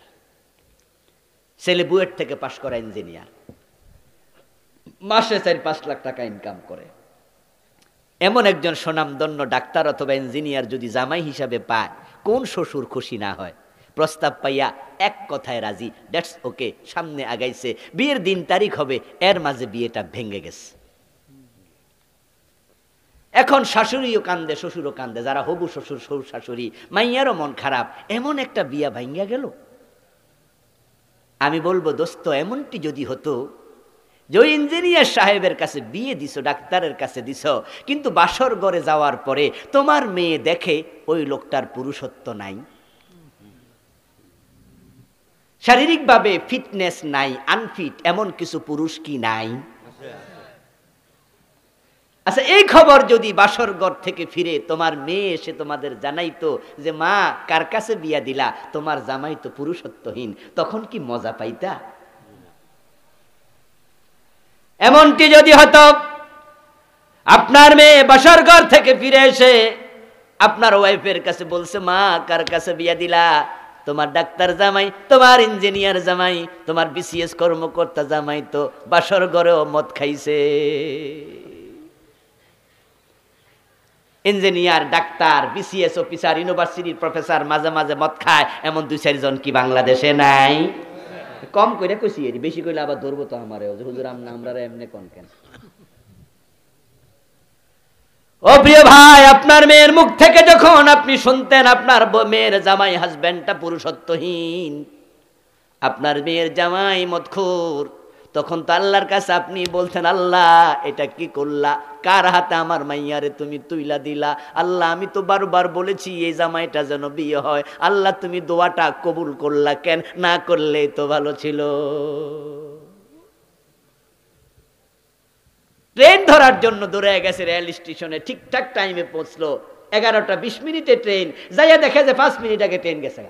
ছেলে বুয়েট থেকে পাশ করা ইঞ্জিনিয়ার, মাসে 4-5 লাখ টাকা ইনকাম করে। এমন একজন স্বনামধন্য ডাক্তার অথবা ইঞ্জিনিয়ার যদি জামাই হিসাবে পায়, কোন শ্বশুর খুশি না হয়? প্রস্তাব পাইয়া এক কথায় রাজি, দ্যাটস ওকে, সামনে আগাইছে, বিয়ের দিন তারিখ হবে, এর মাঝে বিয়েটা ভেঙে গেছে। এখন শাশুড়িও কান্দে, শ্বশুরও কান্দে, যারা হবু শ্বশুর শ্বশুর শাশুড়ি, মাইয়ারও মন খারাপ, এমন একটা বিয়া ভাঙ্গা গেল। আমি বলবো দোস্ত, এমনটি যদি হতো যে ওই ইঞ্জিনিয়ার সাহেবের কাছে বিয়ে দিছ, ডাক্তারের কাছে দিছ, কিন্তু বাসর ঘরে যাওয়ার পরে তোমার মেয়ে দেখে ওই লোকটার পুরুষত্ব নাই, শারীরিকভাবে ফিটনেস নাই, আনফিট, এমন কিছু পুরুষ কি নাই? আচ্ছা, এই খবর যদি বাসর ঘর থেকে ফিরে তোমার মেয়ে এসে তোমাদের জানাইতো যে মা, কার কাছে বিয়া দিলা, তোমার জামাই তো পুরুষত্বহীন, তখন কি মজা পাইতা? এমনটি যদি হতো, আপনার মেয়ে বাসর ঘর থেকে ফিরে এসে আপনার ওয়াইফের কাছে বলছে, মা, কার কাছে বিয়া দিলা, তোমার ডাক্তার জামাই, তোমার ইঞ্জিনিয়ার জামাই, তোমার বিসিএস কর্মকর্তা জামাই তো বাসর ঘরেও মদ খাইছে। ইঞ্জিনিয়ার, ডাক্তার, বিসিএস অফিসার, ইউনিভার্সিটির প্রফেসর মাঝে মাঝে মদ খায়, এমন 2-4 জন কি বাংলাদেশে নাই? কম কইরা কইছি, বেশি কইলে আবার ধরবো তো আমারে, হুজুর আমরা এমনি কোন কেন? ও প্রিয় ভাই, আপনার মেয়ের মুখ থেকে যখন আপনি শুনতেন আপনার মেয়ের জামাই হাজবেন্ডটা পুরুষত্বহীন, আপনার মেয়ের জামাই মদখোর, তখন তো আল্লাহর কাছে আপনি বলতেন, আল্লাহ এটা কি করলা, কার হাতে আমার মাইয়ারে তুমি তুইলা দিলা? আল্লাহ, আমি তো বারবার বলেছি এই জামাইটা যেন বিয়ে হয়, আল্লাহ তুমি দোয়াটা কবুল করলা কেন? না করলেই তো ভালো ছিল। ট্রেন ধরার জন্য দৌড়ে গেছে রেল স্টেশনে, ঠিকঠাক টাইমে পৌঁছলো, 11টা 20 মিনিটে ট্রেন, যাইয়া দেখে যে 5 মিনিট আগে ট্রেন গেছে।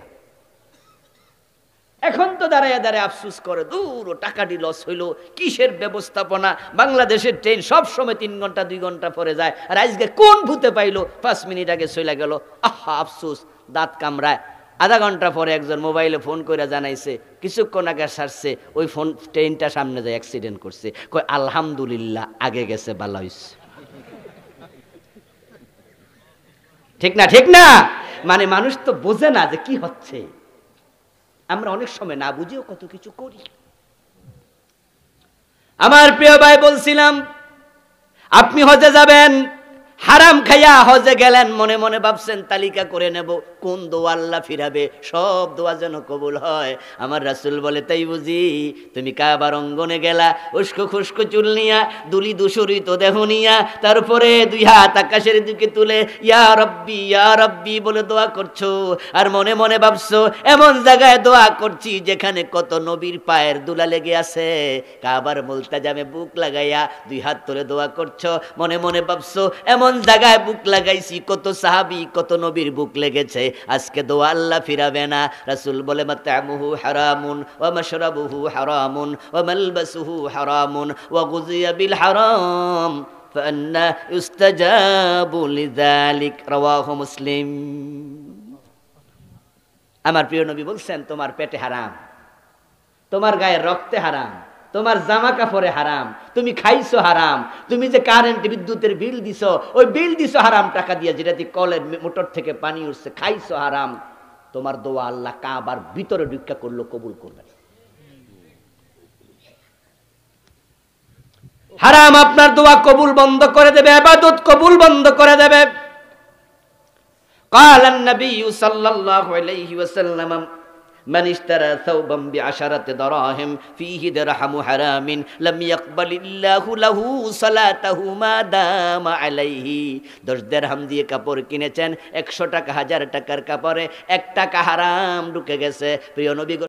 এখন তো দাঁড়ায় দাঁড়ায় আফসুস করে, দূর টাকাটি লস হইল, কিসের ব্যবস্থাপনা, বাংলাদেশের ট্রেন সব সময় 3 ঘন্টা 2 ঘন্টা পরে যায়, আর আজকে কোন ভূতে পাইলো 5 মিনিট আগে চলে গেল। আহা, আফসুস, দাঁত কামড়ায়। আধা ঘন্টা পরে একজন মোবাইলে ফোন করে জানাইছে কিছুক্ষণ আগে সারছে, ওই ফোন ট্রেনটা সামনে যায় অ্যাক্সিডেন্ট করছে। কই আলহামদুলিল্লাহ, আগে গেছে, ভালো হইছে। ঠিক না? ঠিক না? মানে মানুষ তো বোঝে না যে কি হচ্ছে। আমরা অনেক সময় না বুঝেও কত কিছু করি। আমার প্রিয় ভাই, বলছিলাম আপনি হজে যাবেন, হারাম খাইয়া হজে গেলেন, মনে মনে ভাবছেন তালিকা করে নেব কোন দোয়া আল্লাহ ফিরাবে, সব দোয়া যেন কবুল হয়। আমার রাসূল বলে, তাই বুঝি? তুমি কাবার অঙ্গনে গেলা, উস্কো খুস্কো চুল নিয়া, দুলি দুসুরিত দেহ নিয়া, তারপরে 2 হাত আকাশের দিকে তুলে ইয়া রব্বি বলে দোয়া করছো, আর মনে মনে ভাবছো এমন জায়গায় দোয়া করছি যেখানে কত নবীর পায়ের দুলা লেগে আছে। কাবার মুলতাজামে বুক লাগাইয়া 2 হাত তুলে দোয়া করছো, মনে মনে ভাবছো এমন জায়গায় বুক লাগাইছি কত সাহাবী কত নবীর বুক লেগেছে, আজকে দোয়া আল্লাহ ফিরাবে না। রাসূল বলে, মাতামুহু হারামুন ওয়া মাশরাবুহু হারামুন ওয়া মালবাসুহু হারামুন ওয়া গুযিয়া বিল হারাম ফান্না ইউস্তাজাবু লিযালিক, রাওয়াহু মুসলিম। আমার প্রিয় নবী বলছেন, তোমার পেটে হারাম, তোমার গায়ে রক্তে হারাম, তোমার জামা কাপড়ে হারাম, তুমি খাইছো হারাম, তুমি যে কারেন্ট বিদ্যুতের বিল দিছো, ওই বিল দিছো হারাম টাকা দিয়ে, যেটা দিয়ে কলের মোটর থেকে পানি উঠছে, খাইছো হারাম। তোমার দোয়া আল্লাহ কাবার ভিতরে ঢুকা করলো, কবুল করবে। হারাম আপনার দোয়া কবুল বন্ধ করে দেবে, ইবাদত কবুল বন্ধ করে দেবে। قال النبي صلى الله عليه وسلم من اشترى ثوبا ب10 دراهم فيه درهم حرام لم يقبل الله له صلاته ما دام عليه। 10 দিরহাম দিয়ে কাপড় কিনেছেন, 100 টাকা 1000 টাকার কাপড়ে 1 টাকা হারাম ঢুকে গেছে। প্রিয় নবী